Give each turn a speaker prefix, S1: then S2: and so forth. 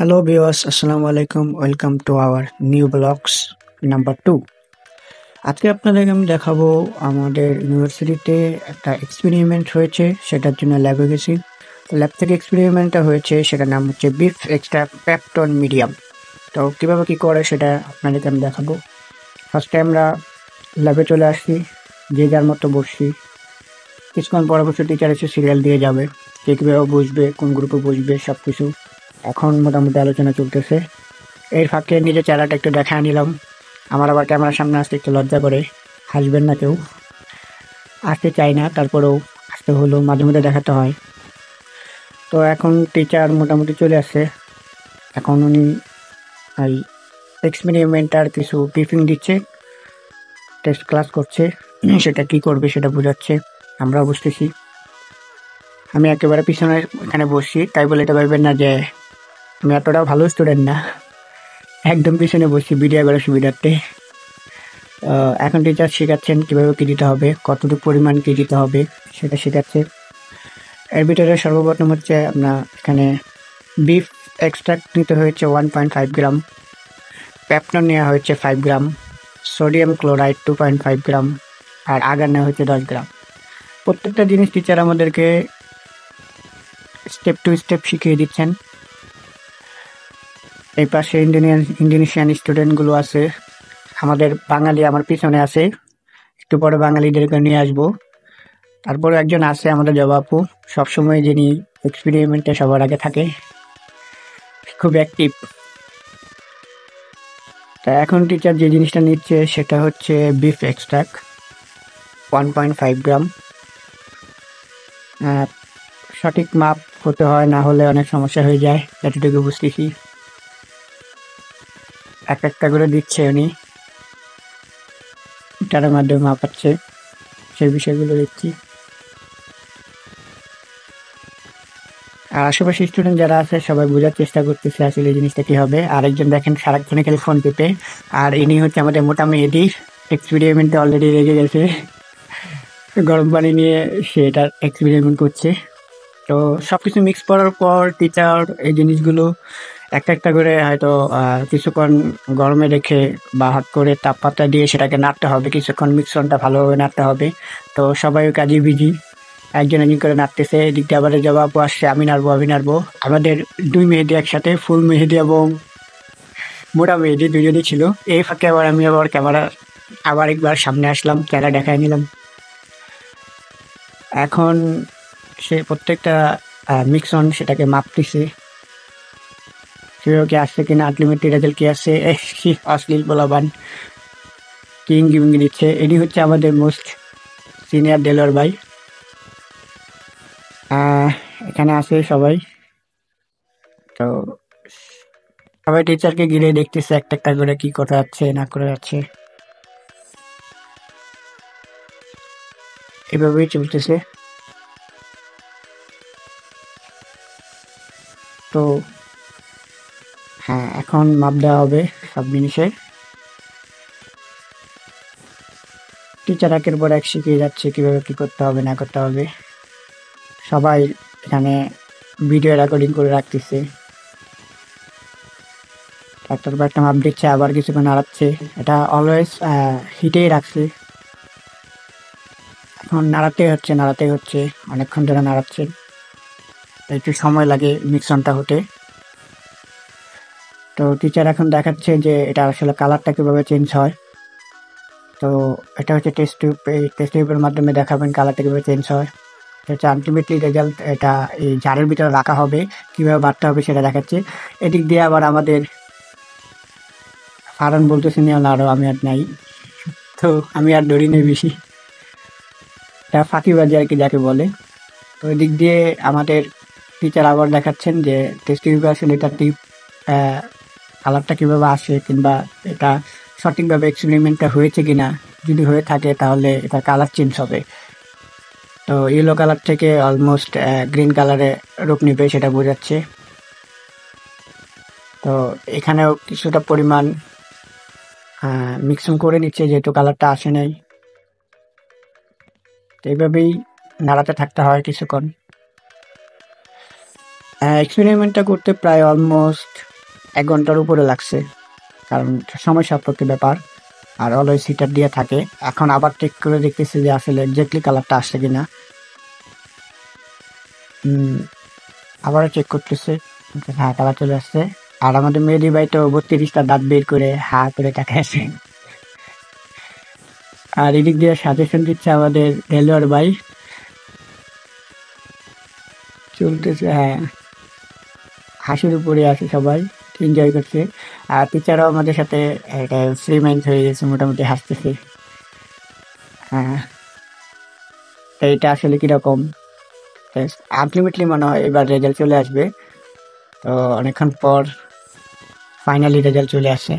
S1: Hello viewers, Assalamu alaikum. Welcome to our new vlogs number 2. আজকে আপনাদেরকে আমি দেখাবো আমাদের ইউনিভার্সিটিতে একটা এক্সপেরিমেন্ট হয়েছে, সেটার জন্য ল্যাবে গেছি। ল্যাব থেকে এক্সপেরিমেন্টটা হয়েছে, সেটার নাম হচ্ছে বিফ এক্সট্রা পেপটন মিডিয়াম। তো কীভাবে কী করে সেটা আপনাদেরকে আমি দেখাবো। ফার্স্টে আমরা ল্যাবে চলে আসছি, যে যার মতো বসছি। কিছুক্ষণ পরবর্তী টিচার এসে সিরিয়াল দিয়ে যাবে, কে কীভাবে বসবে, কোন গ্রুপে বসবে, সব কিছু এখন মোটামুটি আলোচনা চলতেছে। এর ফাঁকে নিজের চেহারাটা একটু দেখায় নিলাম। আমার আবার ক্যামেরার সামনে আসতে একটু লজ্জা করে, হাসবেন না কেউ, আসতে চাই না, তারপরেও আসতে হলেও মাঝে মধ্যে দেখাতে হয়। তো এখন টিচার মোটামুটি চলে আসছে। এখন উনি এই এক্সপেরিমেন্টার কিছু ব্রিফিং দিচ্ছে, টেস্ট ক্লাস করছে, সেটা কি করবে সেটা বোঝাচ্ছে। আমরাও বুঝতেছি। আমি একেবারে পিছনে এখানে বসছি, তাই বলে এটা ভাববেন না যে আমি এতটাও ভালো স্টুডেন্ট না, একদম পিছনে বসছি ভিডিও করার সুবিধার্থে। এখন টিচার শেখাচ্ছেন কীভাবে কী দিতে হবে, কতটুকু পরিমাণ কী দিতে হবে সেটা শেখাচ্ছে। এর ভিতরে সর্বপ্রথম হচ্ছে আপনার এখানে বিফ এক্সট্রাক্ট নিতে হয়েছে 1.5 গ্রাম, পেপটন নেওয়া হয়েছে 5 গ্রাম, সোডিয়াম ক্লোরাইড 2.5 গ্রাম, আর আগার নেওয়া হয়েছে 10 গ্রাম। প্রত্যেকটা জিনিস টিচার আমাদেরকে স্টেপ টু স্টেপ শিখিয়ে দিচ্ছেন। এই পাশে ইন্দোনেশিয়ান স্টুডেন্টগুলো আছে, আমাদের বাঙালি আমার পিছনে আছে, একটু পরে বাঙালিদেরকে নিয়ে আসবো। তারপরে একজন আছে আমাদের জবাবু, সবসময় যিনি এক্সপেরিমেন্টে সবার আগে থাকে, খুব অ্যাক্টিভ। তা এখন টিচার যে জিনিসটা নিচ্ছে সেটা হচ্ছে বিফ এক্সট্রাক্ট 1.5 গ্রাম। সঠিক মাপ হতে হয়, না হলে অনেক সমস্যা হয়ে যায়, এতটুকু বুঝতেছি। এক একটা করে দিচ্ছে উনি, এটার মাধ্যমে মাপাচ্ছে, সেই বিষয়গুলো দেখছি। আর আশেপাশে স্টুডেন্ট যারা আছে সবাই বোঝার চেষ্টা করতেছে আসলে এই জিনিসটা কি হবে। আরেকজন দেখেন সারাক্ষণে খালি ফোন টিপে, আর ইনি হচ্ছে আমাদের মোটা মেয়েটি, এক্সপেরিমেন্টে অলরেডি রেগে গেছে, গরম পানি নিয়ে সে এটার এক্সপেরিমেন্ট করছে। তো সব কিছু মিক্স করার পর টিচার এই জিনিসগুলো একটা একটা করে হয়তো কিছুক্ষণ গরমে রেখে বা হাত করে তাপমাত্রা দিয়ে সেটাকে নাড়তে হবে, কিছুক্ষণ মিশ্রণটা ভালোভাবে নাড়তে হবে। তো সবাই ওই কাজে বিজি, একজন একজন করে নাড়তেছে। এদিক দিয়ে আবার জবাব আসছে, আমি নাড়বো। আমাদের দুই মেহেদি একসাথে, ফুল মেহেদি এবং মোটা মেহেদি দুজনই ছিল। এই ফাঁকে আমি আবার ক্যামেরা আবার একবার সামনে আসলাম, ক্যামেরা দেখায় নিলাম। এখন সে প্রত্যেকটা মিক্সন সেটাকে মাপতেছে, সেভাবে কি আসছে কিনা, আলটিমেটলি রেজাল্ট কি আসছে। অশ্লীল বলাবান কিং গিভিং দিচ্ছে। এটি হচ্ছে আমাদের মোস্ট সিনিয়র ডেলার ভাই, এখানে আছে সবাই। তো সবাই টিচারকে ঘিরে দেখতেছে একটা একটা করে কি করা যাচ্ছে না করা যাচ্ছে, এভাবেই চলতেছে। তো হ্যাঁ, এখন মাপ দেওয়া হবে সব জিনিসের। টিচার একের পর এক শিখিয়ে যাচ্ছে কিভাবে কি করতে হবে না করতে হবে। সবাই এখানে ভিডিও রেকর্ডিং করে রাখতেছে, একটার পর একটা মাপ দিচ্ছে, আবার কিছুক্ষণ নাড়াচ্ছে। এটা অলওয়েজ হিটেই রাখছে, এখন নাড়াতে হচ্ছে অনেকক্ষণ ধরে নাড়াচ্ছে, একটু সময় লাগে মিক্সনটা হতে। তো টিচার এখন দেখাচ্ছে যে এটা আসলে কালারটা কীভাবে চেঞ্জ হয়। তো এটা হচ্ছে টেস্ট টিউব, এই টেস্ট টিউবের মাধ্যমে দেখাবেন কালারটা কীভাবে চেঞ্জ হয়। এটা আলটিমেটলি রেজাল্ট এটা এই জারের ভিতরে রাখা হবে, কীভাবে বাড়তে হবে সেটা দেখাচ্ছে। এদিক দিয়ে আবার আমাদের ফারান বলতেছে নিয়ে আরও আমি আর নাই, তো আমি আর ধরি নেই বেশি, এটা ফাঁকিবাজি আর কি যাকে বলে। তো এদিক দিয়ে আমাদের টিচার আবার দেখাচ্ছেন যে টেস্ট টিউবে আসলে এটা টিউব কালারটা কীভাবে আসে, কিংবা এটা সঠিকভাবে এক্সপেরিমেন্টটা হয়েছে কিনা। যদি হয়ে থাকে তাহলে এটা কালার চেঞ্জ হবে। তো ইয়েলো কালার থেকে অলমোস্ট গ্রিন কালারে রূপ নেবে সেটা বোঝাচ্ছে। তো এখানেও কিছুটা পরিমাণ মিক্সিং করে নিচ্ছে যেহেতু কালারটা আসে নাই। তো এইভাবেই নাড়াতে থাকতে হয় কিছুক্ষণ। এক্সপেরিমেন্টটা করতে প্রায় অলমোস্ট 1 ঘন্টার উপরে লাগছে, কারণ সময় সাপেক্ষ ব্যাপার। আর অলওয়েজ হিটার দিয়ে থাকে। এখন আবার চেক করে দেখতেছি যে আসলে এক্স্যাক্টলি কালারটা আসছে কিনা। আবারও চেক করতেছে, হ্যাঁ কালার চলে আসছে। আর আমাদের মেহেদি ভাই তো 32টা দাঁত বের করে হা করে তাকায় আছে। আর এদিক দিয়ে সাজেশন দিচ্ছে আমাদের রেলওয়ার ভাই, চলতেছে হ্যাঁ, হাসির উপরে আছে সবাই, এনজয় করছে। আর টিচারও আমাদের সাথে একটা ফ্রি মাইন্ড হয়ে গেছে, মোটামুটি হাসতেছে। হ্যাঁ, তো এটা আসলে কিরকম, আলটিমেটলি মনে হয় এবার রেজাল্ট চলে আসবে। তো অনেকক্ষণ পর ফাইনালি রেজাল্ট চলে আসে।